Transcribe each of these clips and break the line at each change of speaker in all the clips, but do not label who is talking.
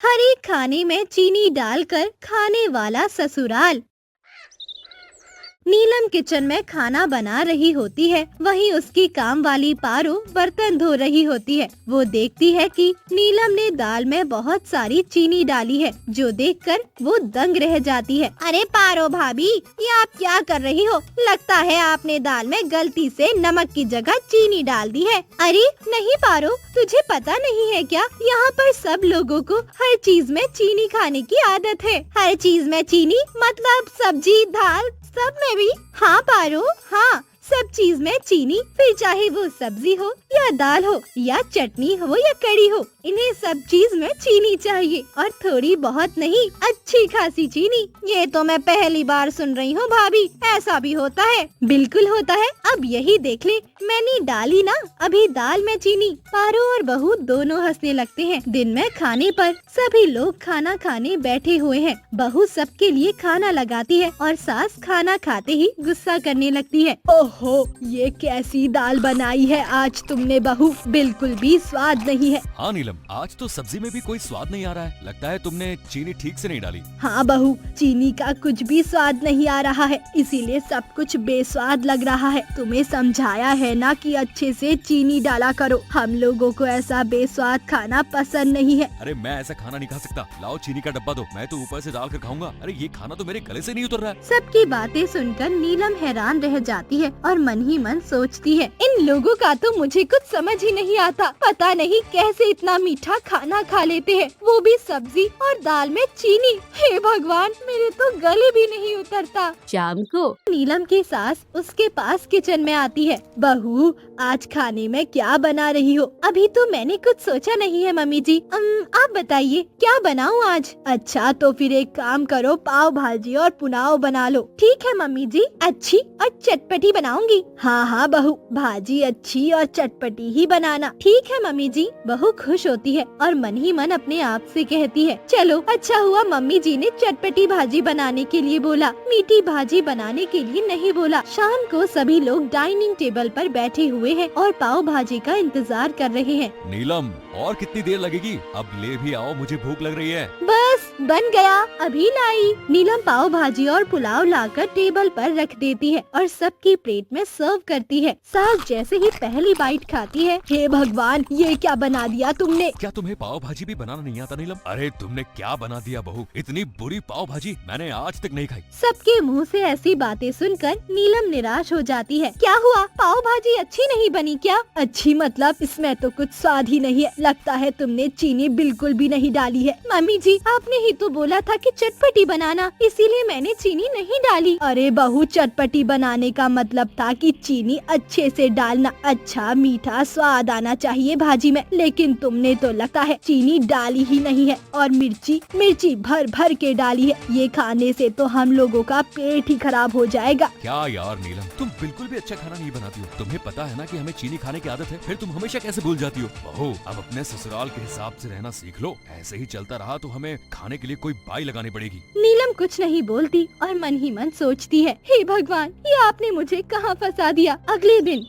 हर एक खाने में चीनी डालकर खाने वाला ससुराल। नीलम किचन में खाना बना रही होती है, वहीं उसकी काम वाली पारो बर्तन धो रही होती है। वो देखती है कि नीलम ने दाल में बहुत सारी चीनी डाली है, जो देखकर वो दंग रह जाती है। अरे पारो भाभी, ये आप क्या कर रही हो? लगता है आपने दाल में गलती से नमक की जगह चीनी डाल दी है। अरे नहीं पारो, तुझे पता नहीं है क्या? यहाँ पर सब लोगों को हर चीज में चीनी खाने की आदत है। हर चीज में चीनी मतलब सब्जी, दाल, सब में भी। हाँ पारो, हाँ, सब चीज में चीनी, फिर चाहे वो सब्जी हो या दाल हो या चटनी हो या कड़ी हो, इन्हें सब चीज में चीनी चाहिए, और थोड़ी बहुत नहीं, अच्छी खासी चीनी। ये तो मैं पहली बार सुन रही हूँ भाभी, ऐसा भी होता है? बिल्कुल होता है, अब यही देख ले, मैंने डाली ना अभी दाल में चीनी। पारो और बहू दोनों हंसने लगते हैं। दिन में खाने पर सभी लोग खाना खाने बैठे हुए हैं। बहू सबके लिए खाना लगाती है और सास खाना खाते ही गुस्सा करने लगती है। ओहो, ये कैसी दाल बनाई है आज तुमने बहू, बिल्कुल भी स्वाद नहीं है।
हाँ नीलम, आज तो सब्जी में भी कोई स्वाद नहीं आ रहा है। लगता है तुमने चीनी ठीक से नहीं डाली।
हाँ बहू, चीनी का कुछ भी स्वाद नहीं आ रहा है, इसीलिए सब कुछ बेस्वाद लग रहा है। तुम्हें समझाया है ना कि अच्छे से चीनी डाला करो, हम लोगों को ऐसा बेस्वाद खाना पसंद नहीं है।
अरे मैं ऐसा खाना नहीं खा सकता, लाओ चीनी का डब्बा दो, मैं तो ऊपर से डाल कर खाऊंगा। अरे ये खाना तो मेरे गले से नहीं उतर रहा है।
सबकी बातें सुनकर नीलम हैरान रह जाती है और मन ही मन सोचती है, इन लोगों का तो मुझे कुछ समझ ही नहीं आता। पता नहीं कैसे इतना मीठा खाना खा लेते हैं, वो भी सब्जी और दाल में चीनी। हे भगवान, मेरे तो गले भी नहीं उतरता।
शाम को
नीलम की सास उसके पास किचन में आती है। बहू, आज खाने में क्या बना रही हो? अभी तो मैंने कुछ सोचा नहीं है मम्मी जी। आप बताइए क्या बनाऊं आज? अच्छा तो फिर एक काम करो, पाव भाजी और पुलाव बना लो। ठीक है मम्मी जी, अच्छी और चटपटी बनाऊंगी। हाँ हाँ बहू, भाजी अच्छी और चटपटी ही बनाना। ठीक है मम्मी जी। बहू खुश होती है और मन ही मन अपने आप से कहती है, चलो अच्छा हुआ मम्मी जी ने चटपटी भाजी बनाने के लिए बोला, मीठी भाजी बनाने के लिए नहीं बोला। शाम को सभी लोग डाइनिंग टेबल पर बैठे हुए हैं और पाव भाजी का इंतजार कर रहे हैं।
नीलम, और कितनी देर लगेगी? अब ले भी आओ, मुझे भूख लग रही है।
बस बन गया, अभी लाई। नीलम पाव भाजी और पुलाव लाकर टेबल पर रख देती है और सबकी प्लेट में सर्व करती है। सास जैसे ही पहली बाइट खाती है, हे भगवान, ये क्या बना दिया तुमने?
क्या तुम्हें पाव भाजी भी बनाना नहीं आता नीलम? अरे तुमने क्या बना दिया बहू, इतनी बुरी पाव भाजी मैंने आज तक नहीं खाई।
सबके मुंह से ऐसी बातें सुनकर नीलम निराश हो जाती है। क्या हुआ, पाव भाजी अच्छी नहीं बनी क्या? अच्छी मतलब इसमें तो कुछ स्वाद ही नहीं है, लगता है तुमने चीनी बिल्कुल भी नहीं डाली है। मम्मी जी, आपने ही तो बोला था कि चटपटी बनाना, इसीलिए मैंने चीनी नहीं डाली। अरे बहू, चटपटी बनाने का मतलब था कि चीनी अच्छे से डालना, अच्छा मीठा स्वाद आना चाहिए भाजी में, लेकिन तुमने तो लगता है चीनी डाली ही नहीं है, और मिर्ची भर भर के डाली है। ये खाने से तो हम लोगों का पेट ही खराब हो जाएगा।
क्या यार नीलम, तुम बिल्कुल भी अच्छा खाना नहीं बनाती हो। तुम्हें पता है ना कि हमें चीनी खाने की आदत है, फिर तुम हमेशा कैसे भूल जाती हो? बहू, अब अपने ससुराल के हिसाब से रहना सीख लो। ऐसे ही चलता रहा तो हमें खाने के लिए कोई बाई लगानी पड़ेगी।
नीलम कुछ नहीं बोलती और मन ही मन सोचती है, हे भगवान, ये आपने मुझे कहाँ फंसा दिया। अगले दिन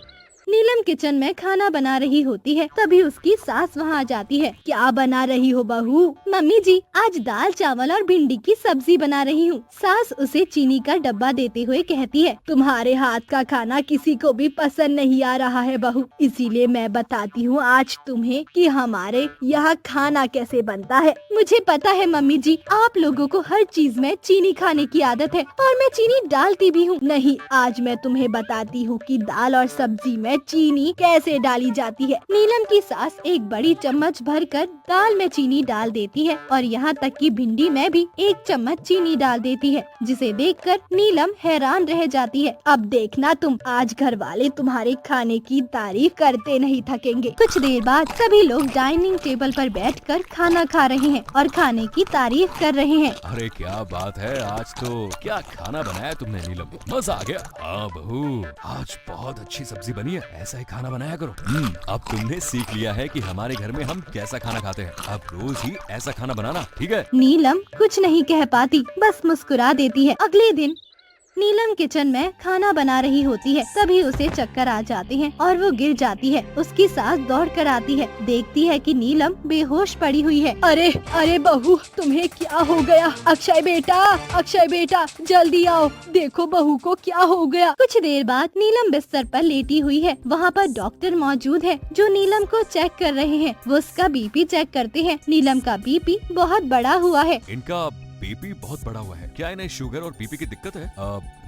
नीलम किचन में खाना बना रही होती है, तभी उसकी सास वहाँ आ जाती है। क्या बना रही हो बहू? मम्मी जी, आज दाल चावल और भिंडी की सब्जी बना रही हूँ। सास उसे चीनी का डब्बा देते हुए कहती है, तुम्हारे हाथ का खाना किसी को भी पसंद नहीं आ रहा है बहू, इसीलिए मैं बताती हूँ आज तुम्हें कि हमारे यहाँ खाना कैसे बनता है। मुझे पता है मम्मी जी, आप लोगों को हर चीज में चीनी खाने की आदत है और मैं चीनी डालती भी हूँ। नहीं, आज मैं तुम्हें बताती हूँ कि दाल और सब्जी में चीनी कैसे डाली जाती है। नीलम की सास एक बड़ी चम्मच भरकर दाल में चीनी डाल देती है और यहाँ तक कि भिंडी में भी एक चम्मच चीनी डाल देती है, जिसे देखकर नीलम हैरान रह जाती है। अब देखना तुम, आज घर वाले तुम्हारे खाने की तारीफ करते नहीं थकेंगे। कुछ देर बाद सभी लोग डाइनिंग टेबल पर बैठकर खाना खा रहे हैं और खाने की तारीफ कर रहे हैं।
अरे क्या बात है, आज तो क्या खाना बनाया तुमने नीलम, मजा आ गया। हाँ बहू, आज बहुत अच्छी सब्जी बनी है, ऐसा ही खाना बनाया करो। अब तुमने सीख लिया है कि हमारे घर में हम कैसा खाना खाते हैं। अब रोज ही ऐसा खाना बनाना, ठीक है?
नीलम कुछ नहीं कह पाती, बस मुस्कुरा देती है। अगले दिन नीलम किचन में खाना बना रही होती है। तभी उसे चक्कर आ जाते हैं और वो गिर जाती है। उसकी सास दौड़ कर आती है, देखती है कि नीलम बेहोश पड़ी हुई है।
अरे अरे बहू, तुम्हें क्या हो गया? अक्षय बेटा जल्दी आओ, देखो बहू को क्या हो गया।
कुछ देर बाद नीलम बिस्तर पर लेटी हुई है। वहाँ पर डॉक्टर मौजूद है जो नीलम को चेक कर रहे हैं। वो उसका बीपी चेक करते हैं। नीलम का बीपी बहुत बड़ा हुआ है।
इनका बीपी बहुत बड़ा हुआ है। क्या इन्हें शुगर और बीपी की दिक्कत है?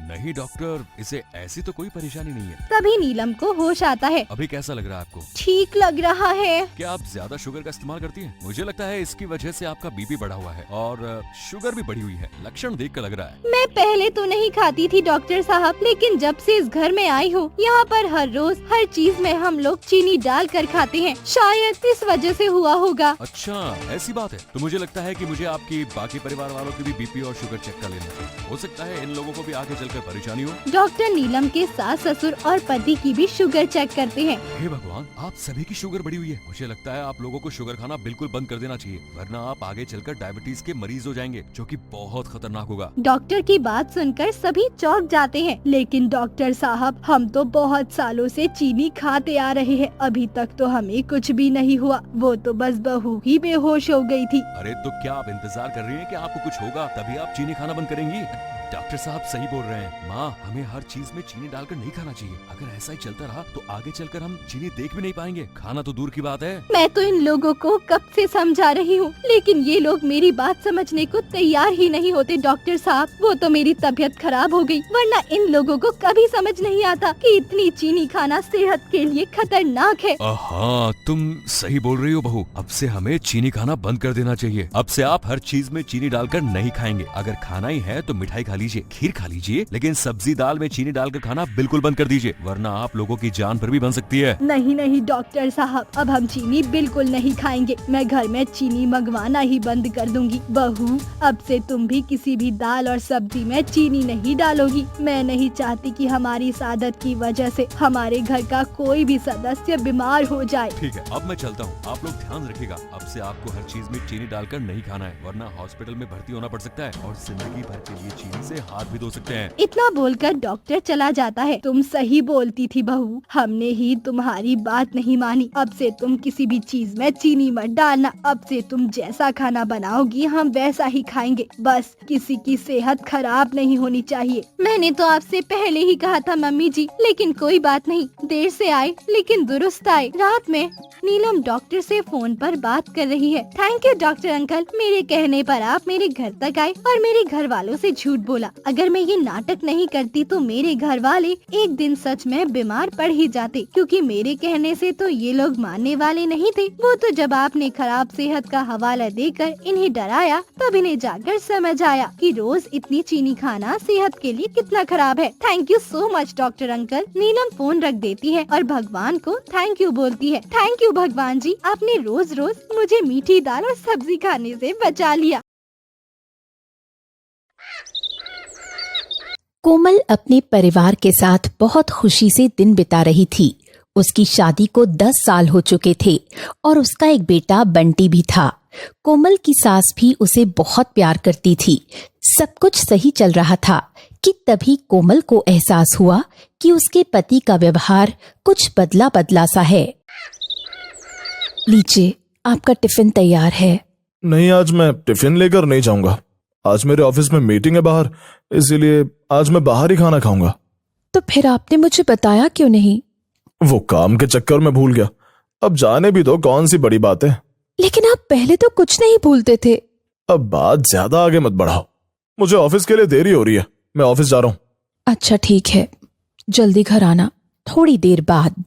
नहीं डॉक्टर, इसे ऐसी तो कोई परेशानी नहीं है।
तभी नीलम को होश आता है।
अभी कैसा लग रहा है आपको?
ठीक लग रहा है।
क्या आप ज्यादा शुगर का इस्तेमाल करती हैं? मुझे लगता है इसकी वजह से आपका बीपी बढ़ा हुआ है और शुगर भी बढ़ी हुई है। लक्षण देख कर लग रहा है।
मैं पहले तो नहीं खाती थी डॉक्टर साहब, लेकिन जब से इस घर में आई हूँ, यहाँ पर हर रोज हर चीज में हम लोग चीनी डाल कर खाते हैं। शायद इस वजह से हुआ होगा।
अच्छा, ऐसी बात है। तो मुझे लगता है कि मुझे आपकी बाकी परिवार वालों की भी बीपी और शुगर चेक कर लेना चाहिए। हो सकता है इन लोगों को भी आगे चलकर परेशानी हो।
डॉक्टर नीलम के सास ससुर और पति की भी शुगर चेक करते हैं।
हे भगवान, आप सभी की शुगर बढ़ी हुई है। मुझे लगता है आप लोगों को शुगर खाना बिल्कुल बंद कर देना चाहिए, वरना आप आगे चलकर डायबिटीज के मरीज हो जाएंगे, जो कि बहुत खतरनाक होगा।
डॉक्टर की बात सुनकर सभी चौंक जाते हैं।
लेकिन डॉक्टर साहब, हम तो बहुत सालों से चीनी खाते आ रहे हैं, अभी तक तो हमें कुछ भी नहीं हुआ। वो तो बस बहू ही बेहोश हो गई थी।
अरे तो क्या आप इंतजार कर रही हैं कि आपको कुछ होगा तभी आप चीनी खाना बंद करेंगी? डॉक्टर साहब सही बोल रहे हैं। माँ, हमें हर चीज में चीनी डालकर नहीं खाना चाहिए। अगर ऐसा ही चलता रहा तो आगे चलकर हम चीनी देख भी नहीं पाएंगे। खाना तो दूर की बात है।
मैं तो इन लोगों को कब से समझा रही हूँ, लेकिन ये लोग मेरी बात समझने को तैयार ही नहीं होते। डॉक्टर साहब, वो तो मेरी तबीयत खराब हो गई, वरना इन लोगों को कभी समझ नहीं आता कि इतनी चीनी खाना सेहत के लिए खतरनाक है।
हाँ, तुम सही बोल रही हो बहू। अब से हमें चीनी खाना बंद कर देना चाहिए। अब से आप हर चीज में चीनी डालकर नहीं खाएंगे। अगर खाना ही है तो मिठाई खा लीजिए, खीर खा लीजिए, लेकिन सब्जी दाल में चीनी डालकर खाना बिल्कुल बंद कर दीजिए, वरना आप लोगों की जान पर भी बन सकती है।
नहीं डॉक्टर साहब, अब हम चीनी बिल्कुल नहीं खाएंगे। मैं घर में चीनी मंगवाना ही बंद कर दूंगी। बहू, अब से तुम भी किसी भी दाल और सब्जी में चीनी नहीं डालोगी। मैं नहीं चाहती कि हमारी इस आदत की वजह से हमारे घर का कोई भी सदस्य बीमार हो जाए।
ठीक है, अब मैं चलता हूँ। आप लोग ध्यान रखिएगा। अब से आपको हर चीज में चीनी डालकर नहीं खाना है, वरना हॉस्पिटल में भर्ती होना पड़ सकता है और जिंदगी भर के लिए चीनी से हाथ भी धो सकते हैं।
इतना बोलकर डॉक्टर चला जाता है।
तुम सही बोलती थी बहू, हमने ही तुम्हारी बात नहीं मानी। अब से तुम किसी भी चीज में चीनी मत डालना। अब से तुम जैसा खाना बनाओगी हम वैसा ही खाएंगे। बस किसी की सेहत खराब नहीं होनी चाहिए।
मैंने तो आपसे पहले ही कहा था मम्मी जी, लेकिन कोई बात नहीं, देर से आए लेकिन दुरुस्त आए। रात में नीलम डॉक्टर से फोन पर बात कर रही है। थैंक यू डॉक्टर अंकल, मेरे कहने पर आप मेरे घर तक आए और मेरे घर वालों से झूठ बोला। अगर मैं ये नाटक नहीं करती तो मेरे घर वाले एक दिन सच में बीमार पड़ ही जाते, क्योंकि मेरे कहने से तो ये लोग मानने वाले नहीं थे। वो तो जब आपने खराब सेहत का हवाला देकर इन्हें डराया, तब इन्हें जाकर समझ आया कि रोज इतनी चीनी खाना सेहत के लिए कितना खराब है। Thank you so much doctor uncle. Neelam phone रख देती है और भगवान को थैंक यू बोलती है। थैंक यू भगवान जी, आपने रोज रोज मुझे मीठी दाल और सब्जी खाने से बचा लिया।
कोमल अपने परिवार के साथ बहुत खुशी से दिन बिता रही थी। उसकी शादी को 10 साल हो चुके थे और उसका एक बेटा बंटी भी था। कोमल की सास भी उसे बहुत प्यार करती थी। सब कुछ सही चल रहा था कि तभी कोमल को एहसास हुआ कि उसके पति का व्यवहार कुछ बदला बदला सा है। लीजिए, आपका टिफिन तैयार है।
नहीं, आज मैं टिफिन लेकर नहीं जाऊंगा। आज मेरे ऑफिस में मीटिंग है बाहर, इसीलिए आज मैं बाहर ही खाना खाऊंगा।
तो फिर आपने मुझे बताया क्यों नहीं?
वो काम के चक्कर में भूल गया। अब जाने भी दो, कौन सी बड़ी बात है।
लेकिन आप पहले तो कुछ नहीं भूलते थे।
अब बात ज्यादा आगे मत बढ़ाओ, मुझे ऑफिस के लिए देरी हो रही है, मैं ऑफिस जा रहा हूँ।
अच्छा ठीक है, जल्दी घर आना। थोड़ी देर बाद।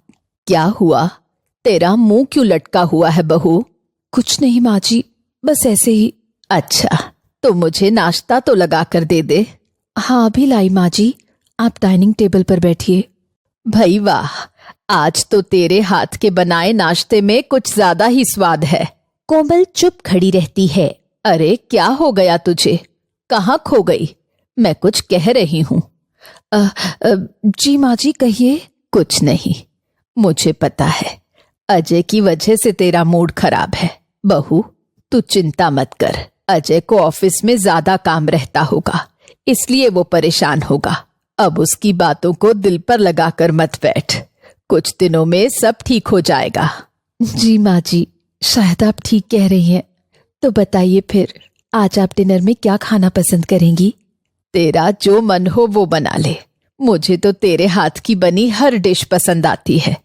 क्या हुआ? तेरा मुंह क्यों लटका हुआ है बहू? कुछ नहीं माँ जी, बस ऐसे ही। अच्छा, तो मुझे नाश्ता तो लगा कर दे दे। हाँ अभी लाई माँ जी, आप डाइनिंग टेबल पर बैठिए। भाई वाह, आज तो तेरे हाथ के बनाए नाश्ते में कुछ ज्यादा ही स्वाद है। कोमल चुप खड़ी रहती है। अरे क्या हो गया तुझे? कहाँ खो गई? मैं कुछ कह रही हूँ। जी माँ जी कहिए। कुछ नहीं, मुझे पता है अजय की वजह से तेरा मूड खराब है। बहू तू चिंता मत कर, अजय को ऑफिस में ज्यादा काम रहता होगा, इसलिए वो परेशान होगा। अब उसकी बातों को दिल पर लगाकर मत बैठ, कुछ दिनों में सब ठीक हो जाएगा। जी माँ जी, शायद आप ठीक कह रही हैं। तो बताइए फिर, आज आप डिनर में क्या खाना पसंद करेंगी? तेरा जो मन हो वो बना ले, मुझे तो तेरे हाथ की बनी हर डिश पसंद आती है।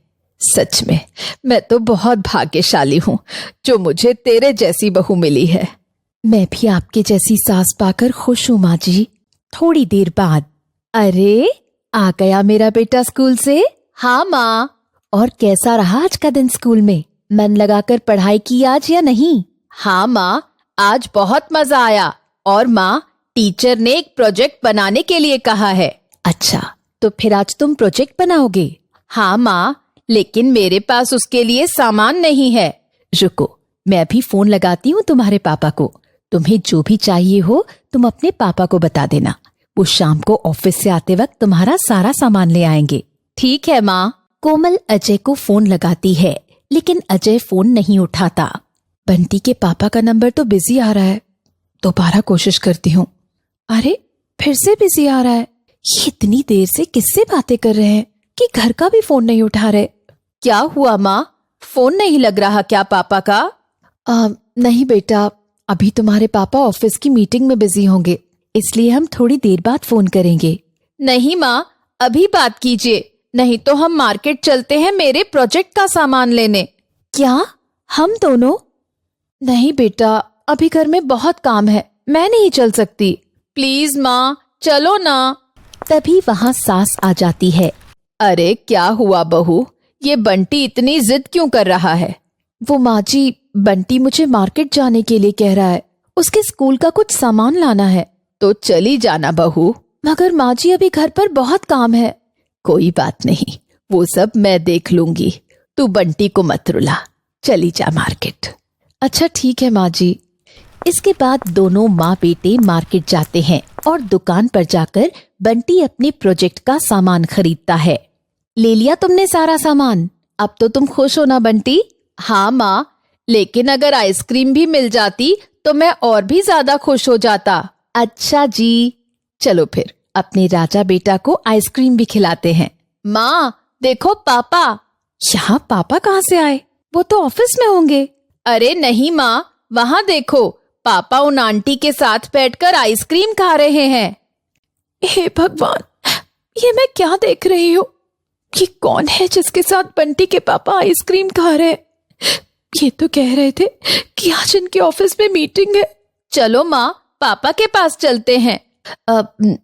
सच में मैं तो बहुत भाग्यशाली हूँ जो मुझे तेरे जैसी बहू मिली है। मैं भी आपके जैसी सास पाकर खुश हूँ माँ जी। थोड़ी देर बाद, अरे आ गया मेरा बेटा स्कूल से? हाँ माँ। और कैसा रहा आज का दिन स्कूल में? मन लगाकर पढ़ाई की आज या नहीं? हाँ माँ, आज बहुत मजा आया। और माँ, टीचर ने एक प्रोजेक्ट बनाने के लिए कहा है। अच्छा, तो फिर आज तुम प्रोजेक्ट बनाओगे? हाँ माँ, लेकिन मेरे पास उसके लिए सामान नहीं है। रुको, मैं अभी फोन लगाती हूँ तुम्हारे पापा को। तुम्हें जो भी चाहिए हो तुम अपने पापा को बता देना, वो शाम को ऑफिस से आते वक्त तुम्हारा सारा सामान ले आएंगे। ठीक है माँ। कोमल अजय को फोन लगाती है, लेकिन अजय फोन नहीं उठाता। बंटी के पापा का नंबर तो बिजी आ रहा है, दोबारा कोशिश करती हूँ। अरे फिर से बिजी आ रहा है। ये इतनी देर से किससे बातें कर रहे हैं कि घर का भी फोन नहीं उठा रहे। क्या हुआ माँ, फोन नहीं लग रहा क्या पापा का? नहीं बेटा, अभी तुम्हारे पापा ऑफिस की मीटिंग में बिजी होंगे, इसलिए हम थोड़ी देर बाद फोन करेंगे। नहीं माँ, अभी बात कीजिए, नहीं तो हम मार्केट चलते हैं मेरे प्रोजेक्ट का सामान लेने। क्या, हम दोनों? नहीं बेटा, अभी घर में बहुत काम है, मैं नहीं चल सकती। प्लीज माँ, चलो ना। तभी वहाँ सास आ जाती है। अरे क्या हुआ बहू, ये बंटी इतनी जिद क्यों कर रहा है? वो माँ जी, बंटी मुझे मार्केट जाने के लिए कह रहा है, उसके स्कूल का कुछ सामान लाना है। तो चली जाना बहू। मगर माँ जी, अभी घर पर बहुत काम है। कोई बात नहीं, वो सब मैं देख लूंगी, तू बंटी को मत रुला, चली जा मार्केट। अच्छा ठीक है माँ जी। इसके बाद दोनों माँ बेटे मार्केट जाते हैं और दुकान पर जाकर बंटी अपने प्रोजेक्ट का सामान खरीदता है। ले लिया तुमने सारा सामान? अब तो तुम खुश हो ना बंटी? हाँ माँ, लेकिन अगर आइसक्रीम भी मिल जाती तो मैं और भी ज्यादा खुश हो जाता। अच्छा जी, चलो फिर अपने राजा बेटा को आइसक्रीम भी खिलाते हैं। माँ देखो पापा। यहाँ पापा कहाँ से आए? वो तो ऑफिस में होंगे। अरे नहीं माँ, वहाँ देखो, पापा उन आंटी के साथ बैठकर आइसक्रीम खा रहे हैं। हे भगवान, ये मैं क्या देख रही हूँ? ये कौन है जिसके साथ बंटी के पापा आइसक्रीम खा रहे हैं? ये तो कह रहे थे कि आज इनके ऑफिस में मीटिंग है। चलो माँ, पापा के पास चलते हैं।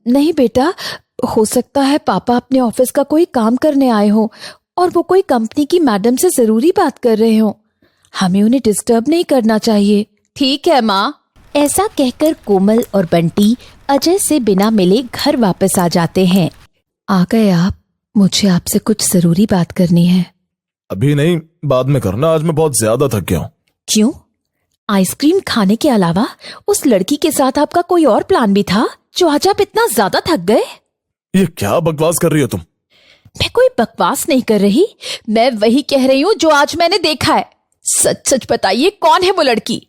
नहीं बेटा, हो सकता है पापा अपने ऑफिस का कोई काम करने आए हो और वो कोई कंपनी की मैडम से जरूरी बात कर रहे हो, हमें उन्हें डिस्टर्ब नहीं करना चाहिए। ठीक है माँ। ऐसा कहकर कोमल और बंटी अजय से बिना मिले घर वापस आ जाते हैं। आ गए आप? मुझे आपसे कुछ जरूरी बात करनी है।
अभी नहीं, बाद में करना, आज मैं बहुत ज्यादा थक गया हूँ।
क्यों? आइसक्रीम खाने के अलावा उस लड़की के साथ आपका कोई और प्लान भी था जो आज आप इतना ज्यादा थक गए?
ये क्या बकवास कर रही हो तुम?
मैं कोई बकवास नहीं कर रही, मैं वही कह रही हूँ जो आज मैंने देखा है। सच सच बताइए, कौन है वो लड़की?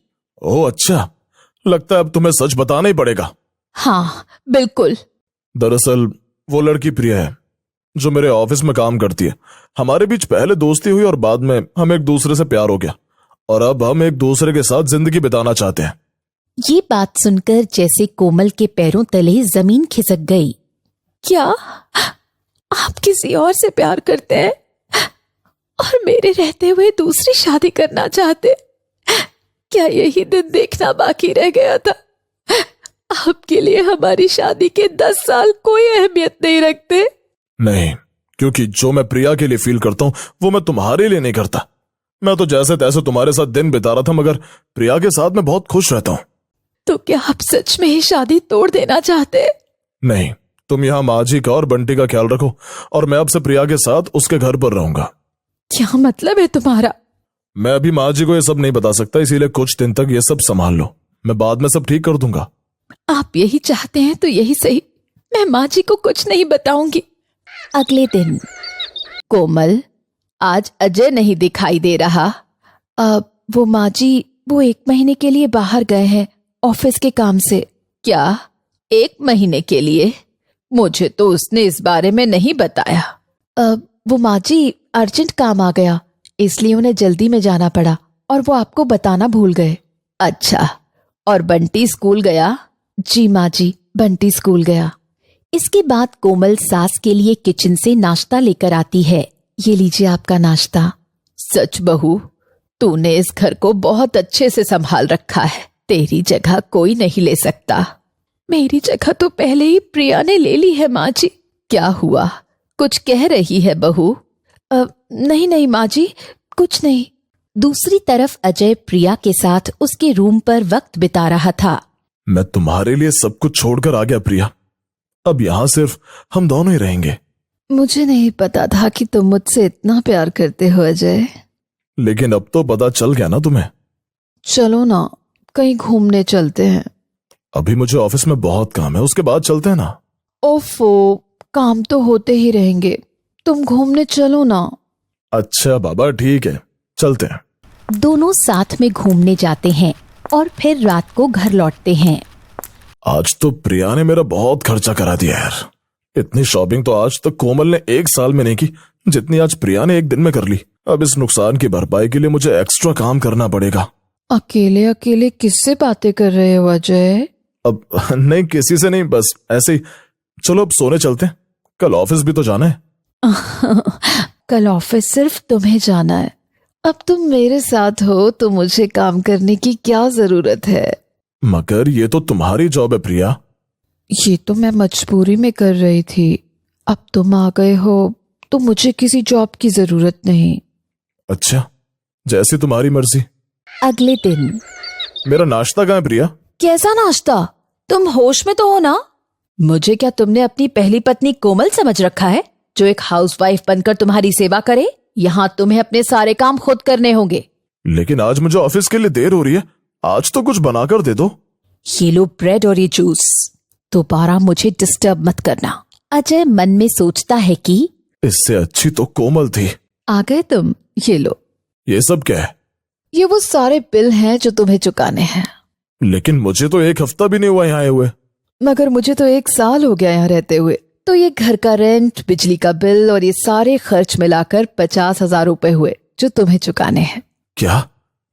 ओह अच्छा, लगता है अब तुम्हें सच बताना ही पड़ेगा।
हाँ बिल्कुल।
दरअसल वो लड़की प्रिया है, जो मेरे ऑफिस में काम करती है। हमारे बीच पहले दोस्ती हुई और बाद में हम एक दूसरे से प्यार हो गया और अब हम एक दूसरे के साथ जिंदगी बिताना चाहते हैं।
ये बात सुनकर जैसे कोमल के पैरों तले जमीन खिसक गई। क्या आप किसी और से प्यार करते हैं और मेरे रहते हुए दूसरी शादी करना चाहते? क्या यही दिन देखना बाकी रह गया था? आपके लिए हमारी शादी के 10 साल कोई अहमियत नहीं रखते?
नहीं, क्योंकि जो मैं प्रिया के लिए फील करता हूँ वो मैं तुम्हारे लिए नहीं करता। मैं तो जैसे तैसे तुम्हारे साथ दिन बिता रहा था, मगर प्रिया के साथ मैं बहुत खुश रहता हूँ।
तो क्या आप सच में ही शादी तोड़ देना चाहते?
नहीं, तुम यहाँ माँ जी का और बंटी का ख्याल रखो और मैं अब से प्रिया के साथ उसके घर पर रहूंगा।
क्या मतलब है तुम्हारा?
मैं अभी माँ जी को ये सब नहीं बता सकता, इसीलिए कुछ दिन तक ये सब संभाल लो, मैं बाद में सब ठीक कर दूंगा।
आप यही चाहते हैं तो यही सही, मैं माँ जी को कुछ नहीं बताऊंगी। अगले दिन। कोमल, आज अजय नहीं दिखाई दे रहा। वो माँ जी, वो 1 महीने के लिए बाहर गए हैं ऑफिस के काम से। क्या 1 महीने के लिए? मुझे तो उसने इस बारे में नहीं बताया। वो माँ जी अर्जेंट काम आ गया, इसलिए उन्हें जल्दी में जाना पड़ा और वो आपको बताना भूल गए। अच्छा, और बंटी स्कूल गया? जी माँ जी, बंटी स्कूल गया। इसके बाद कोमल सास के लिए किचन से नाश्ता लेकर आती है। ये लीजिए आपका नाश्ता। सच बहू, तूने इस घर को बहुत अच्छे से संभाल रखा है। तेरी जगह कोई नहीं ले सकता। मेरी जगह तो पहले ही प्रिया ने ले ली है माँ जी। क्या हुआ, कुछ कह रही है बहू? नहीं माँ जी, कुछ नहीं। दूसरी तरफ अजय प्रिया के साथ उसके रूम पर वक्त बिता रहा था।
मैं तुम्हारे लिए सब कुछ छोड़कर आ गया प्रिया। अब यहाँ सिर्फ हम दोनों ही रहेंगे।
मुझे नहीं पता था कि तुम मुझसे इतना प्यार करते हो अजय।
लेकिन अब तो पता चल गया ना तुम्हें।
चलो ना, कहीं घूमने चलते हैं।
अभी मुझे ऑफिस में बहुत काम है, उसके बाद चलते हैं ना।
ओफो, काम तो होते ही रहेंगे, तुम घूमने चलो ना।
अच्छा बाबा, ठीक है, चलते हैं।
दोनों साथ में घूमने जाते हैं और फिर रात को घर लौटते हैं।
आज तो प्रिया ने मेरा बहुत खर्चा करा दिया यार। इतनी शॉपिंग तो आज तक कोमल ने 1 साल में नहीं की, जितनी आज प्रिया ने 1 दिन में कर ली। अब इस नुकसान की भरपाई के लिए मुझे एक्स्ट्रा काम करना पड़ेगा।
अकेले अकेले किससे बातें कर रहे हो अजय?
अब नहीं, किसी से नहीं, बस ऐसे ही। चलो अब सोने चलते हैं, कल ऑफिस भी तो जाना है।
कल ऑफिस सिर्फ तुम्हें जाना है। अब तुम मेरे साथ हो तो मुझे काम करने की क्या जरूरत है?
मगर ये तो तुम्हारी जॉब है प्रिया।
ये तो मैं मजबूरी में कर रही थी। अब तुम आ गए हो तो मुझे किसी जॉब की जरूरत नहीं।
अच्छा, जैसी तुम्हारी मर्जी।
अगले दिन।
मेरा नाश्ता कहाँ है प्रिया?
कैसा नाश्ता? तुम होश में तो हो ना? मुझे क्या तुमने अपनी पहली पत्नी कोमल समझ रखा है, जो एक हाउसवाइफ बनकर तुम्हारी सेवा करे? यहाँ तुम्हें अपने सारे काम खुद करने होंगे।
लेकिन आज मुझे ऑफिस के लिए देर हो रही है, आज तो कुछ बनाकर दे दो।
ये लो ब्रेड और ये जूस। दोबारा मुझे डिस्टर्ब मत करना।
अजय मन में सोचता है कि
इससे अच्छी तो कोमल थी।
आ गए तुम, ये लो।
ये सब क्या है?
ये वो सारे बिल हैं जो तुम्हें चुकाने हैं।
लेकिन मुझे तो 1 हफ्ता भी नहीं हुआ यहाँ आए हुए।
मगर मुझे तो 1 साल हो गया यहाँ रहते हुए। तो ये घर का रेंट, बिजली का बिल और ये सारे खर्च मिलाकर 50,000 रुपए हुए जो तुम्हें चुकाने हैं।
क्या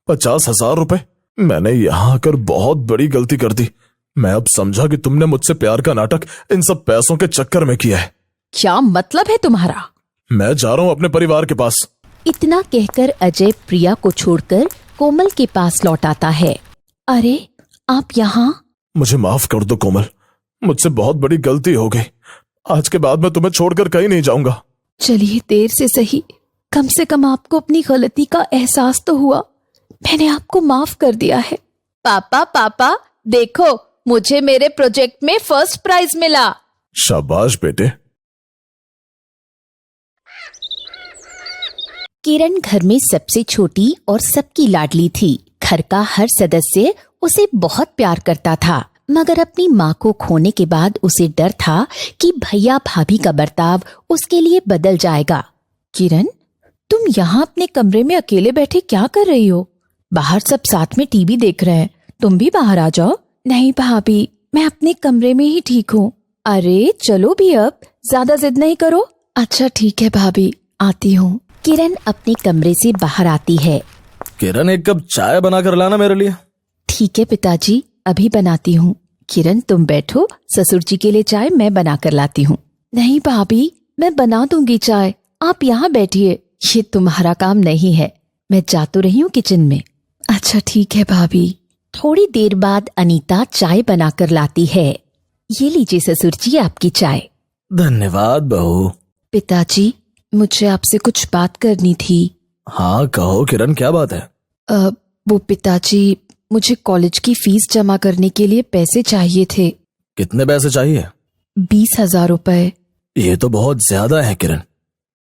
50,000 रुपए? मैंने यहाँ आकर बहुत बड़ी गलती कर दी। मैं अब समझा कि तुमने मुझसे प्यार का नाटक इन सब पैसों के चक्कर में किया है।
क्या मतलब है तुम्हारा?
मैं जा रहा हूँ अपने परिवार के पास।
इतना कहकर अजय प्रिया को छोड़कर कोमल के पास लौट आता है। अरे आप यहाँ?
मुझे माफ कर दो कोमल, मुझसे बहुत बड़ी गलती हो गई। आज के बाद मैं तुम्हें छोड़कर कहीं नहीं जाऊंगा।
चलिए, देर से सही, कम से कम आपको अपनी गलती का एहसास तो हुआ। मैंने आपको माफ कर दिया है। पापा देखो, मुझे मेरे प्रोजेक्ट में फर्स्ट प्राइज मिला।
शाबाश बेटे।
किरण घर में सबसे छोटी और सबकी लाडली थी। घर का हर सदस्य उसे बहुत प्यार करता था, मगर अपनी माँ को खोने के बाद उसे डर था कि भैया भाभी का बर्ताव उसके लिए बदल जाएगा। किरण, तुम यहाँ अपने कमरे में अकेले बैठे क्या कर रही हो? बाहर सब साथ में टीवी देख रहे हैं, तुम भी बाहर आ जाओ। नहीं भाभी, मैं अपने कमरे में ही ठीक हूँ। अरे चलो भी, अब ज्यादा जिद नहीं करो। अच्छा ठीक है भाभी, आती हूँ। किरण अपने कमरे से बाहर आती है।
किरण, 1 कप चाय बना कर लाना मेरे लिए।
ठीक है पिताजी, अभी बनाती हूँ। किरण तुम बैठो, ससुर जी के लिए चाय मैं बना कर लाती हूँ।
नहीं भाभी, मैं बना दूंगी चाय, आप यहाँ बैठिए।
ये तुम्हारा काम नहीं है, मैं जा तो रही हूँ किचन में।
अच्छा ठीक है भाभी।
थोड़ी देर बाद अनीता चाय बनाकर लाती है। ये लीजिए ससुर जी आपकी चाय।
धन्यवाद बहू।
पिताजी, मुझे आपसे कुछ बात करनी थी।
हाँ कहो किरण, क्या बात है?
वो पिताजी, मुझे कॉलेज की फीस जमा करने के लिए पैसे चाहिए थे।
कितने पैसे चाहिए?
20,000 रुपए।
ये तो बहुत ज्यादा है किरण,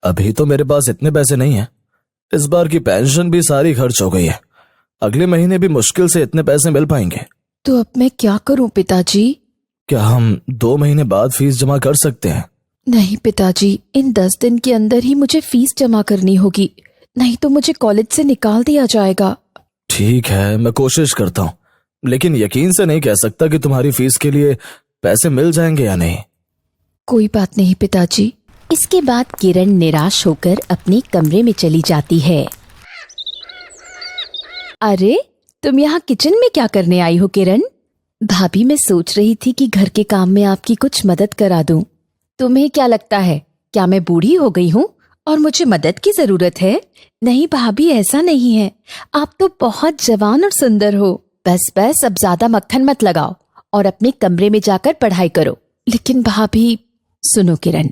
अभी तो मेरे पास इतने पैसे नहीं है। इस बार की पेंशन भी सारी खर्च हो गई है, अगले महीने भी मुश्किल से इतने पैसे मिल पाएंगे।
तो अब मैं क्या करूं पिताजी?
क्या हम 2 महीने बाद फीस जमा कर सकते हैं?
नहीं पिताजी, इन 10 दिन के अंदर ही मुझे फीस जमा करनी होगी, नहीं तो मुझे कॉलेज से निकाल दिया जाएगा।
ठीक है, मैं कोशिश करता हूँ, लेकिन यकीन से नहीं कह सकता कि तुम्हारी फीस के लिए पैसे मिल जाएंगे या नहीं।
कोई बात नहीं पिताजी। इसके बाद किरण निराश होकर अपने कमरे में चली जाती है। अरे तुम यहाँ किचन में क्या करने आई हो किरण? भाभी मैं सोच रही थी कि घर के काम में आपकी कुछ मदद करा दूं। तुम्हें क्या लगता है, क्या मैं बूढ़ी हो गई हूँ और मुझे मदद की जरूरत है? नहीं भाभी, ऐसा नहीं है। आप तो बहुत जवान और सुंदर हो। बस बस अब ज्यादा मक्खन मत लगाओ और अपने कमरे में जाकर पढ़ाई करो। लेकिन भाभी, सुनो किरण,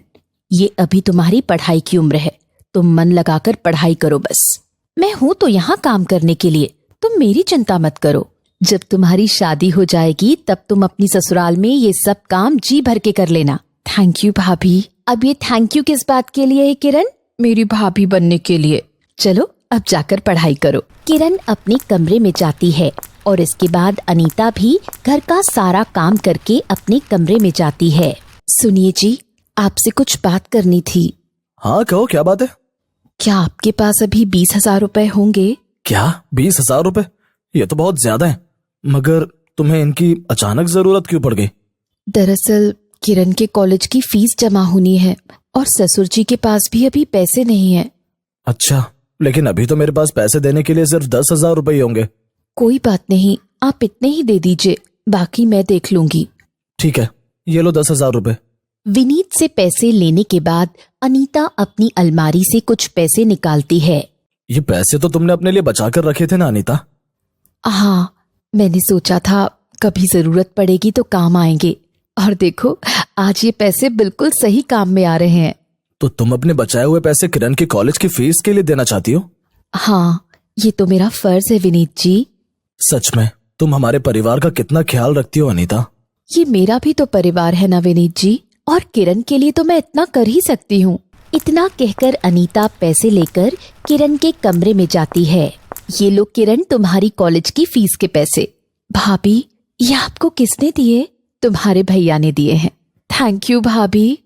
ये अभी तुम्हारी पढ़ाई की उम्र है। तुम मन लगाकर पढ़ाई करो बस। मैं हूं तो यहाँ काम करने के लिए, तुम मेरी चिंता मत करो। जब तुम्हारी शादी हो जाएगी तब तुम अपनी ससुराल में ये सब काम जी भर के कर लेना। थैंक यू भाभी। अब ये थैंक यू किस बात के लिए है किरण? मेरी भाभी बनने के लिए। चलो अब जाकर पढ़ाई करो। किरण अपने कमरे में जाती है और इसके बाद अनीता भी घर का सारा काम करके अपने कमरे में जाती है। सुनिए जी, आपसे कुछ बात करनी थी।
हाँ कहो, क्या बात है?
क्या आपके पास अभी 20,000 रुपए होंगे?
क्या 20,000 रुपए? ये तो बहुत ज्यादा है। मगर तुम्हें इनकी अचानक जरूरत क्यों पड़ गई?
दरअसल किरण के कॉलेज की फीस जमा होनी है और ससुर जी के पास भी अभी पैसे नहीं है।
अच्छा, लेकिन अभी तो मेरे पास पैसे देने के लिए सिर्फ 10,000 रुपए ही होंगे।
कोई बात नहीं, आप इतने ही दे दीजिए, बाकी मैं देख लूंगी।
ठीक है, ये लो 10,000 रुपए।
विनीत से पैसे लेने के बाद अनीता अपनी अलमारी से कुछ पैसे निकालती है।
ये पैसे तो तुमने अपने लिए बचा कर रखे थे ना अनीता?
हाँ, मैंने सोचा था कभी जरूरत पड़ेगी तो काम आएंगे, और देखो आज ये पैसे बिल्कुल सही काम में आ रहे हैं।
तो तुम अपने बचाए हुए पैसे किरण की कॉलेज की फीस के लिए देना चाहती हो?
हाँ, ये तो मेरा फर्ज है विनीत जी।
सच में तुम हमारे परिवार का कितना ख्याल रखती हो अनीता।
ये मेरा भी तो परिवार है ना विनीत जी, और किरण के लिए तो मैं इतना कर ही सकती हूँ। इतना कहकर अनीता पैसे लेकर किरण के कमरे में जाती है। ये लो किरण, तुम्हारी कॉलेज की फीस के पैसे। भाभी, ये आपको किसने दिए? तुम्हारे भैया ने दिए हैं। थैंक यू भाभी।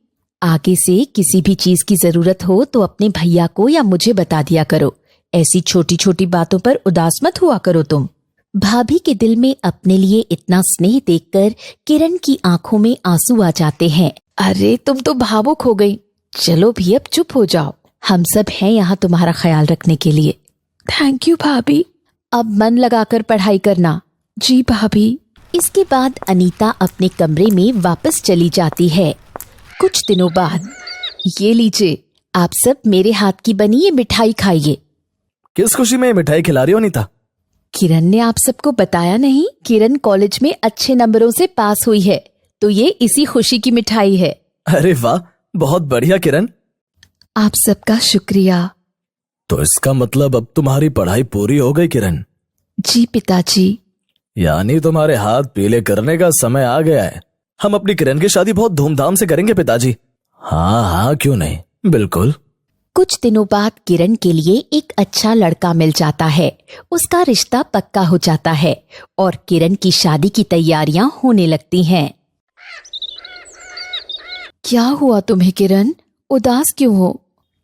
आगे से किसी भी चीज की जरूरत हो तो अपने भैया को या मुझे बता दिया करो। ऐसी छोटी छोटी बातों पर उदास मत हुआ करो तुम। भाभी के दिल में अपने लिए इतना स्नेह देखकर किरण की आंखों में आंसू आ जाते हैं। अरे तुम तो भावुक हो गई। चलो भी अब चुप हो जाओ, हम सब हैं यहाँ तुम्हारा ख्याल रखने के लिए। थैंक यू भाभी। अब मन लगाकर पढ़ाई करना। जी भाभी। इसके बाद अनीता अपने कमरे में वापस चली जाती है। कुछ दिनों बाद, ये लीजिए, आप सब मेरे हाथ की बनी ये मिठाई खाइए।
किस खुशी में ये मिठाई खिला रही हो अनीता?
किरण ने आप सबको बताया नहीं? किरण कॉलेज में अच्छे नंबरों से पास हुई है, तो ये इसी खुशी की मिठाई है।
अरे वाह, बहुत बढ़िया किरण।
आप सबका शुक्रिया।
तो इसका मतलब अब तुम्हारी पढ़ाई पूरी हो गई किरण?
जी पिताजी।
यानी तुम्हारे हाथ पीले करने का समय आ गया है। हम अपनी किरण की शादी बहुत धूमधाम से करेंगे पिताजी। हाँ हाँ, क्यों नहीं, बिल्कुल।
कुछ दिनों बाद किरण के लिए एक अच्छा लड़का मिल जाता है। उसका रिश्ता पक्का हो जाता है और किरण की शादी की तैयारियां होने लगती हैं। क्या हुआ तुम्हें किरण? उदास क्यों हो?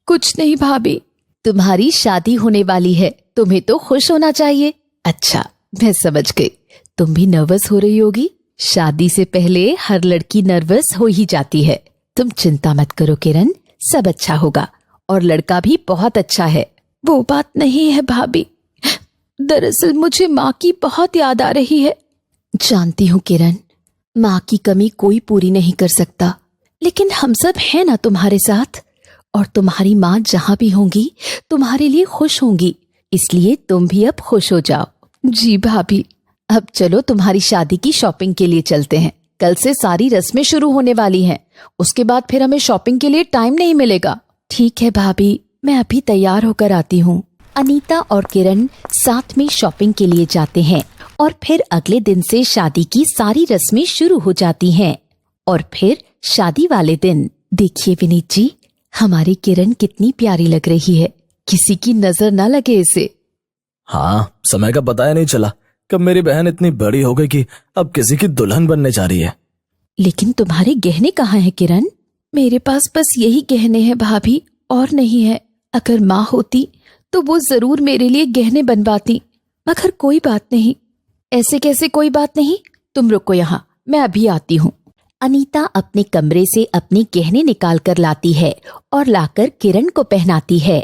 कुछ नहीं भाभी, तुम्हारी शादी होने वाली है, तुम्हें तो खुश होना चाहिए। अच्छा, मैं समझ गई, तुम भी नर्वस हो रही होगी। शादी से पहले हर लड़की नर्वस हो ही जाती है। तुम चिंता मत करो किरण, सब अच्छा होगा और लड़का भी बहुत अच्छा है। वो बात नहीं है भाभी, दरअसल मुझे माँ की बहुत याद आ रही है। जानती हूँ किरण, माँ की कमी कोई पूरी नहीं कर सकता, लेकिन हम सब हैं ना तुम्हारे साथ, और तुम्हारी माँ जहाँ भी होंगी तुम्हारे लिए खुश होंगी, इसलिए तुम भी अब खुश हो जाओ। जी भाभी। अब चलो तुम्हारी शादी की शॉपिंग के लिए चलते हैं। कल से सारी रस्में शुरू होने वाली हैं, उसके बाद फिर हमें शॉपिंग के लिए टाइम नहीं मिलेगा। ठीक है भाभी, मैं अभी तैयार होकर आती हूँ। अनीता और किरण साथ में शॉपिंग के लिए जाते हैं और फिर अगले दिन से शादी की सारी रस्में शुरू हो जाती हैं। और फिर शादी वाले दिन, देखिए विनीत जी, हमारी किरण कितनी प्यारी लग रही है, किसी की नजर ना लगे इसे।
हाँ, समय का पता ही नहीं चला कब मेरी बहन इतनी बड़ी हो गई कि अब किसी की दुल्हन बनने जा रही है।
लेकिन तुम्हारे गहने कहाँ हैं किरण? मेरे पास बस यही गहने हैं भाभी, और नहीं है। अगर माँ होती तो वो जरूर मेरे लिए गहने बनवाती, मगर कोई बात नहीं। ऐसे कैसे कोई बात नहीं, तुम रुको यहाँ, मैं अभी आती हूँ। अनीता अपने कमरे से अपने गहने निकाल कर लाती है और लाकर किरण को पहनाती है।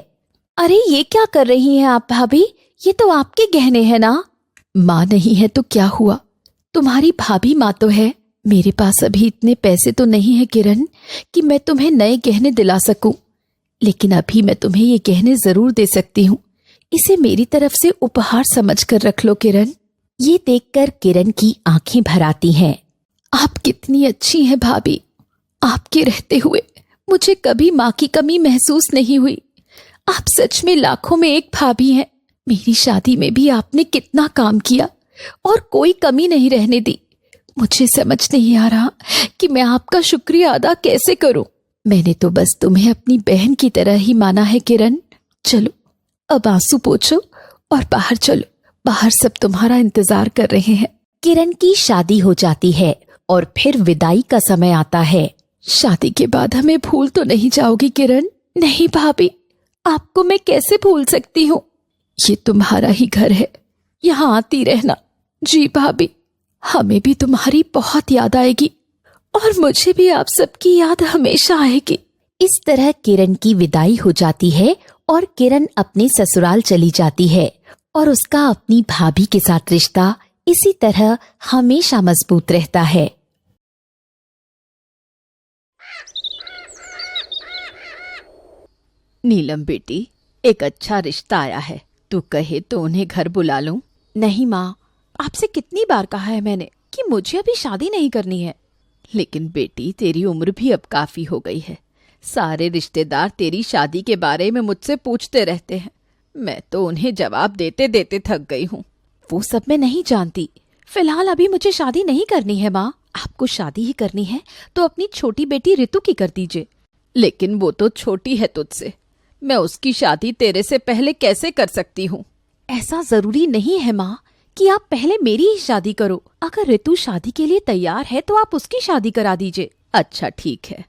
अरे ये क्या कर रही हैं आप भाभी? ये तो आपके गहने हैं ना? माँ नहीं है तो क्या हुआ, तुम्हारी भाभी माँ तो है। मेरे पास अभी इतने पैसे तो नहीं है किरण कि मैं तुम्हें नए गहने दिला सकूं, लेकिन अभी मैं तुम्हें ये गहने जरूर दे सकती हूँ। इसे मेरी तरफ से उपहार समझ कर रख लो किरण। ये देखकर किरण की आंखें भर आती हैं। आप कितनी अच्छी हैं भाभी। आपके रहते हुए मुझे कभी माँ की कमी महसूस नहीं हुई। आप सच में लाखों में एक भाभी हैं। मेरी शादी में भी आपने कितना काम किया और कोई कमी नहीं रहने दी। मुझे समझ नहीं आ रहा कि मैं आपका शुक्रिया अदा कैसे करूं। मैंने तो बस तुम्हें अपनी बहन की तरह ही माना है किरण। चलो अब आंसू पोंछो और बाहर चलो, बाहर सब तुम्हारा इंतजार कर रहे हैं। किरण की शादी हो जाती है और फिर विदाई का समय आता है। शादी के बाद हमें भूल तो नहीं जाओगी किरण? नहीं भाभी, आपको मैं कैसे भूल सकती हूँ? ये तुम्हारा ही घर है, यहाँ आती रहना। जी भाभी, हमें भी तुम्हारी बहुत याद आएगी और मुझे भी आप सबकी याद हमेशा आएगी। इस तरह किरण की विदाई हो जाती है और किरण अपने ससुराल चली जाती है और उसका अपनी भाभी के साथ रिश्ता इसी तरह हमेशा मजबूत रहता है। नीलम बेटी, एक अच्छा रिश्ता आया है, तू कहे तो उन्हें घर बुला लूं? नहीं माँ, आपसे कितनी बार कहा है मैंने कि मुझे अभी शादी नहीं करनी है। लेकिन बेटी, तेरी उम्र भी अब काफी हो गई है। सारे रिश्तेदार तेरी शादी के बारे में मुझसे पूछते रहते हैं। मैं तो उन्हें जवाब देते देते थक गई हूँ। वो सब मैं नहीं जानती। फिलहाल अभी मुझे शादी नहीं करनी है माँ। आपको शादी ही करनी है तो अपनी छोटी बेटी रितु की कर दीजिए। लेकिन वो तो छोटी है तुझसे, मैं उसकी शादी तेरे से पहले कैसे कर सकती हूँ? ऐसा जरूरी नहीं है माँ कि आप पहले मेरी ही शादी करो। अगर रितु शादी के लिए तैयार है तो आप उसकी शादी करा दीजिए। अच्छा ठीक है।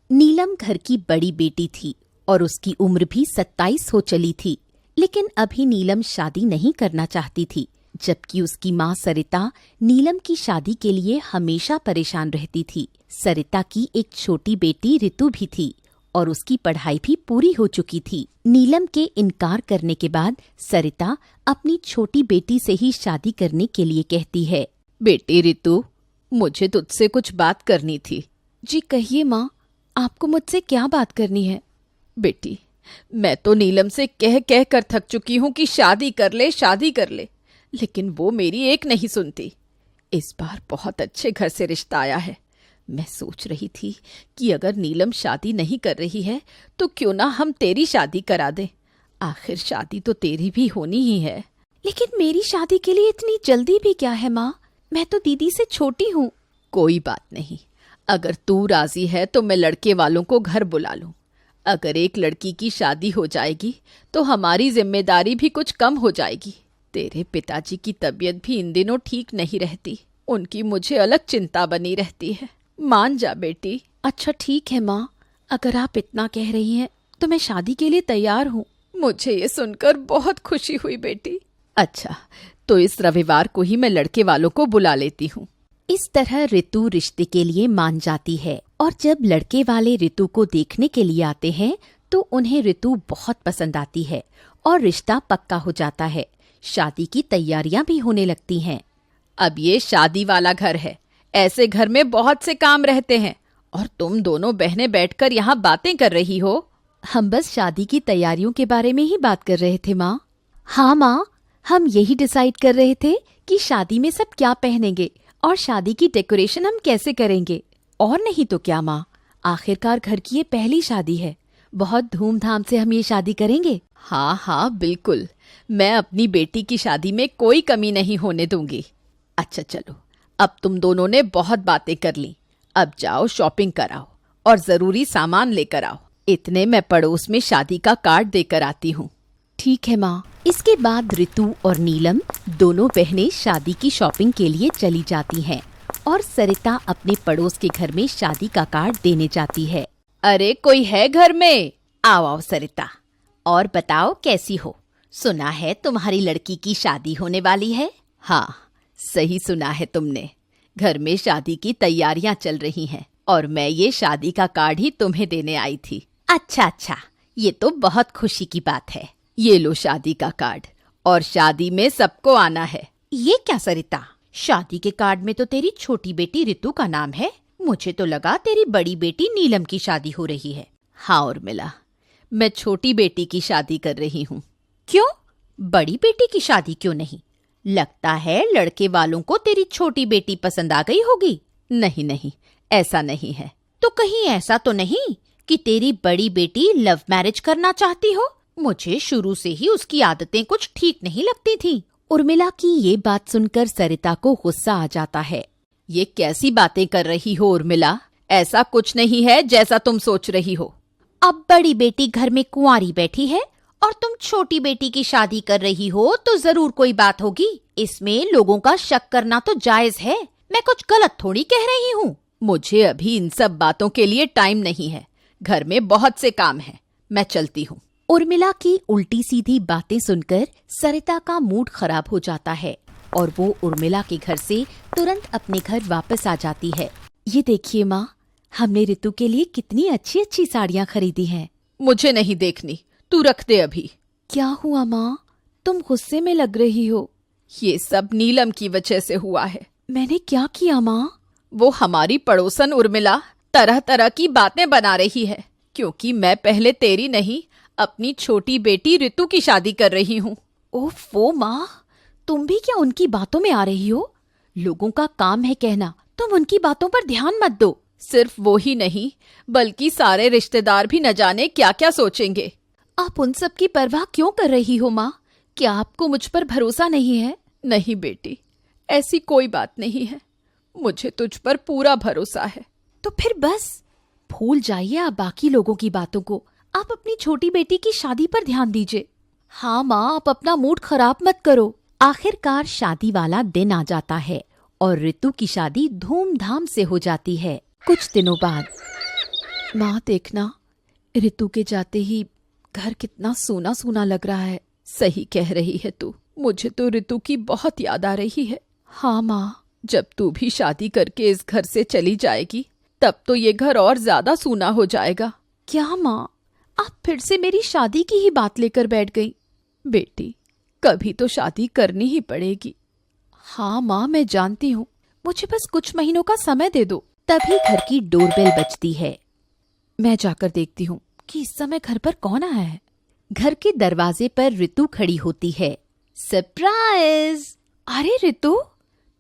नीलम घर की बड़ी बेटी थी और उसकी उम्र भी 27 हो चली थी, लेकिन अभी नीलम शादी नहीं करना चाहती थी, जबकि उसकी माँ सरिता नीलम की शादी के लिए हमेशा परेशान रहती थी। सरिता की एक छोटी बेटी रितु भी थी और उसकी पढ़ाई भी पूरी हो चुकी थी। नीलम के इनकार करने के बाद सरिता अपनी छोटी बेटी से ही शादी करने के लिए कहती है। बेटी रितु, मुझे तुझसे कुछ बात करनी थी। जी कहिए माँ, आपको मुझसे क्या बात करनी है? बेटी, मैं तो नीलम से कह कह कर थक चुकी हूँ कि शादी कर ले, शादी कर ले, लेकिन वो मेरी एक नहीं सुनती। इस बार बहुत अच्छे घर से रिश्ता आया है। मैं सोच रही थी कि अगर नीलम शादी नहीं कर रही है तो क्यों ना हम तेरी शादी करा दें। आखिर शादी तो तेरी भी होनी ही है। लेकिन मेरी शादी के लिए इतनी जल्दी भी क्या है माँ? मैं तो दीदी से छोटी हूँ। कोई बात नहीं, अगर तू राजी है तो मैं लड़के वालों को घर बुला लूं। अगर एक लड़की की शादी हो जाएगी तो हमारी जिम्मेदारी भी कुछ कम हो जाएगी। तेरे पिताजी की तबीयत भी इन दिनों ठीक नहीं रहती, उनकी मुझे अलग चिंता बनी रहती है। मान जा बेटी। अच्छा ठीक है माँ, अगर आप इतना कह रही हैं तो मैं शादी के लिए तैयार हूँ। मुझे ये सुनकर बहुत खुशी हुई बेटी। अच्छा, तो इस रविवार को ही मैं लड़के वालों को बुला लेती हूँ। इस तरह रितु रिश्ते के लिए मान जाती है और जब लड़के वाले रितु को देखने के लिए आते हैं तो उन्हें रितु बहुत पसंद आती है और रिश्ता पक्का हो जाता है। शादी की तैयारियां भी होने लगती हैं। अब ये शादी वाला घर है, ऐसे घर में बहुत से काम रहते हैं और तुम दोनों बहनें बैठकर यहाँ बातें कर रही हो। हम बस शादी की तैयारियों के बारे में ही बात कर रहे थे माँ। हाँ माँ, हम यही डिसाइड कर रहे थे कि शादी में सब क्या पहनेंगे और शादी की डेकोरेशन हम कैसे करेंगे। और नहीं तो क्या माँ, आखिरकार घर की ये पहली शादी है, बहुत धूमधाम से हम ये शादी करेंगे। हाँ हाँ बिल्कुल, मैं अपनी बेटी की शादी में कोई कमी नहीं होने दूंगी। अच्छा चलो, अब तुम दोनों ने बहुत बातें कर ली, अब जाओ शॉपिंग कराओ और जरूरी सामान लेकर आओ। इतने मैं पड़ोस में शादी का कार्ड देकर आती हूँ। ठीक है माँ। इसके बाद रितु और नीलम दोनों बहनें शादी की शॉपिंग के लिए चली जाती हैं और सरिता अपने पड़ोस के घर में शादी का कार्ड देने जाती है। अरे कोई है घर में? आओ आओ सरिता, और बताओ कैसी हो? सुना है तुम्हारी लड़की की शादी होने वाली है। हाँ, सही सुना है तुमने। घर में शादी की तैयारियां चल रही हैं और मैं ये शादी का कार्ड ही तुम्हें देने आई थी। अच्छा, ये तो बहुत खुशी की बात है। ये लो शादी का कार्ड, और शादी में सबको आना है। ये क्या सरिता, शादी के कार्ड में तो तेरी छोटी बेटी रितु का नाम है। मुझे तो लगा तेरी बड़ी बेटी नीलम की शादी हो रही है। हाँ उर्मिला, मैं छोटी बेटी की शादी कर रही हूँ। क्यों, बड़ी बेटी की शादी क्यों नहीं? लगता है लड़के वालों को तेरी छोटी बेटी पसंद आ गई होगी। नहीं, ऐसा नहीं है। तो कहीं ऐसा तो नहीं कि तेरी बड़ी बेटी लव मैरिज करना चाहती हो? मुझे शुरू से ही उसकी आदतें कुछ ठीक नहीं लगती थी। उर्मिला की ये बात सुनकर सरिता को गुस्सा आ जाता है। ये कैसी बातें कर रही हो उर्मिला? ऐसा कुछ नहीं है जैसा तुम सोच रही हो। अब बड़ी बेटी घर में कुंवारी बैठी है और तुम छोटी बेटी की शादी कर रही हो तो जरूर कोई बात होगी। इसमें लोगों का शक करना तो जायज है। मैं कुछ गलत थोड़ी कह रही हूँ। मुझे अभी इन सब बातों के लिए टाइम नहीं है। घर में बहुत से काम हैं। मैं चलती हूँ। उर्मिला की उल्टी सीधी बातें सुनकर सरिता का मूड खराब हो जाता है और वो उर्मिला के घर से तुरंत अपने घर वापस आ जाती है। ये देखिए माँ, हमने रितु के लिए कितनी अच्छी अच्छी साड़ियाँ खरीदी हैं। मुझे नहीं देखनी, तू रख दे अभी। क्या हुआ माँ, तुम गुस्से में लग रही हो? ये सब नीलम की वजह से हुआ है। मैंने क्या किया माँ? वो हमारी पड़ोसन उर्मिला तरह तरह की बातें बना रही है क्योंकि मैं पहले तेरी नहीं अपनी छोटी बेटी रितु की शादी कर रही हूँ। ओफो माँ, तुम भी क्या उनकी बातों में आ रही हो? लोगों का काम है कहना, तुम उनकी बातों पर ध्यान मत दो। सिर्फ वो ही नहीं बल्कि सारे रिश्तेदार भी न जाने क्या क्या सोचेंगे। आप उन सब की परवाह क्यों कर रही हो माँ? क्या आपको मुझ पर भरोसा नहीं है? नहीं बेटी, ऐसी कोई बात नहीं है। मुझे तुझ पर पूरा भरोसा है। तो फिर बस भूल जाइए आप बाकी लोगों की बातों को। आप अपनी छोटी बेटी की शादी पर ध्यान दीजिए। हाँ माँ, आप अपना मूड खराब मत करो। आखिरकार शादी वाला दिन आ जाता है और रितु की शादी धूमधाम से हो जाती है। कुछ दिनों बाद, माँ देखना, रितु के जाते ही घर कितना सूना सूना लग रहा है। सही कह रही है तू, मुझे तो रितु की बहुत याद आ रही है। हाँ माँ, जब तू भी शादी करके इस घर से चली जाएगी तब तो ये घर और ज्यादा सूना हो जाएगा। क्या माँ, आप फिर से मेरी शादी की ही बात लेकर बैठ गई? बेटी, कभी तो शादी करनी ही पड़ेगी। हाँ माँ, मैं जानती हूँ, मुझे बस कुछ महीनों का समय दे दो। तभी घर की डोरबेल बजती है। मैं जाकर देखती हूँ कि इस समय घर पर कौन आया है। घर के दरवाजे पर रितु खड़ी होती है। सरप्राइज! अरे रितु,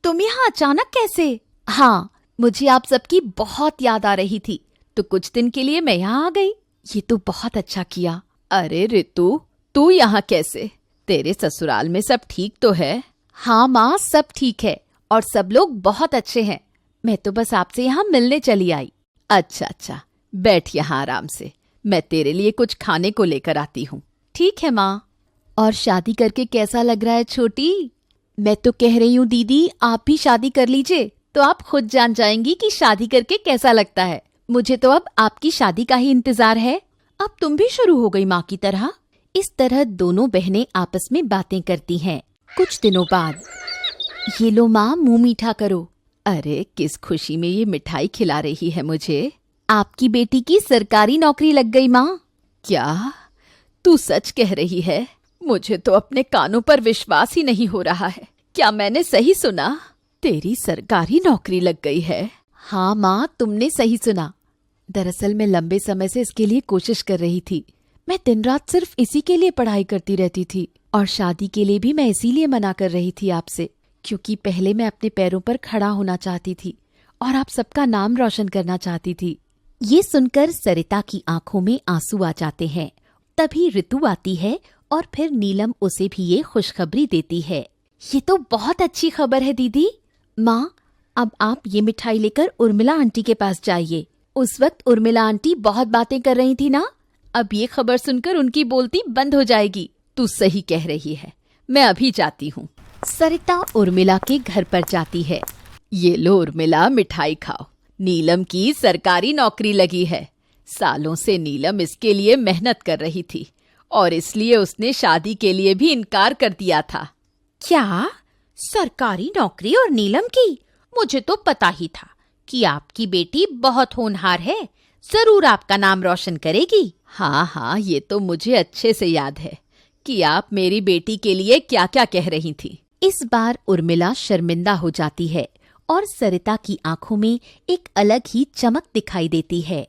तुम यहाँ अचानक कैसे? हाँ, मुझे आप सबकी बहुत याद आ रही थी तो कुछ दिन के लिए मैं यहाँ आ गई। ये तो बहुत अच्छा किया। अरे रितु, तू यहाँ कैसे? तेरे ससुराल में सब ठीक तो है? हाँ माँ, सब ठीक है और सब लोग बहुत अच्छे हैं। मैं तो बस आपसे यहाँ मिलने चली आई। अच्छा, बैठ यहाँ आराम से, मैं तेरे लिए कुछ खाने को लेकर आती हूँ। ठीक है माँ। और शादी करके कैसा लग रहा है छोटी? मैं तो कह रही हूँ दीदी, आप भी शादी कर लीजिए तो आप खुद जान जाएंगी कि शादी करके कैसा लगता है। मुझे तो अब आपकी शादी का ही इंतजार है। अब तुम भी शुरू हो गई माँ की तरह। इस तरह दोनों बहनें आपस में बातें करती हैं। कुछ दिनों बाद, ये लो माँ, मुंह मीठा करो। अरे किस खुशी में ये मिठाई खिला रही है मुझे। आपकी बेटी की सरकारी नौकरी लग गई माँ। क्या तू सच कह रही है? मुझे तो अपने कानों पर विश्वास ही नहीं हो रहा है। क्या मैंने सही सुना? तेरी सरकारी नौकरी लग गई है? हाँ माँ, तुमने सही सुना। दरअसल मैं लंबे समय से इसके लिए कोशिश कर रही थी। मैं दिन रात सिर्फ इसी के लिए पढ़ाई करती रहती थी और शादी के लिए भी मैं इसीलिए मना कर रही थी आपसे, क्योंकि पहले मैं अपने पैरों पर खड़ा होना चाहती थी और आप सबका नाम रोशन करना चाहती थी। ये सुनकर सरिता की आंखों में आंसू आ जाते हैं। तभी रितु आती है और फिर नीलम उसे भी ये खुशखबरी देती है। ये तो बहुत अच्छी खबर है दीदी। माँ, अब आप ये मिठाई लेकर उर्मिला आंटी के पास जाइए। उस वक्त उर्मिला आंटी बहुत बातें कर रही थी ना, अब ये खबर सुनकर उनकी बोलती बंद हो जाएगी। तू सही कह रही है, मैं अभी जाती हूँ। सरिता उर्मिला के घर पर जाती है। ये लो उर्मिला, मिठाई खाओ। नीलम की सरकारी नौकरी लगी है। सालों से नीलम इसके लिए मेहनत कर रही थी और इसलिए उसने शादी के लिए भी इनकार कर दिया था। क्या? सरकारी नौकरी और नीलम की?
मुझे तो पता ही था कि आपकी बेटी बहुत होनहार है, जरूर आपका नाम रोशन करेगी।
हाँ हाँ, ये तो मुझे अच्छे से याद है कि आप मेरी बेटी के लिए क्या क्या कह रही थी।
इस बार उर्मिला शर्मिंदा हो जाती है और सरिता की आंखों में एक अलग ही चमक दिखाई देती है।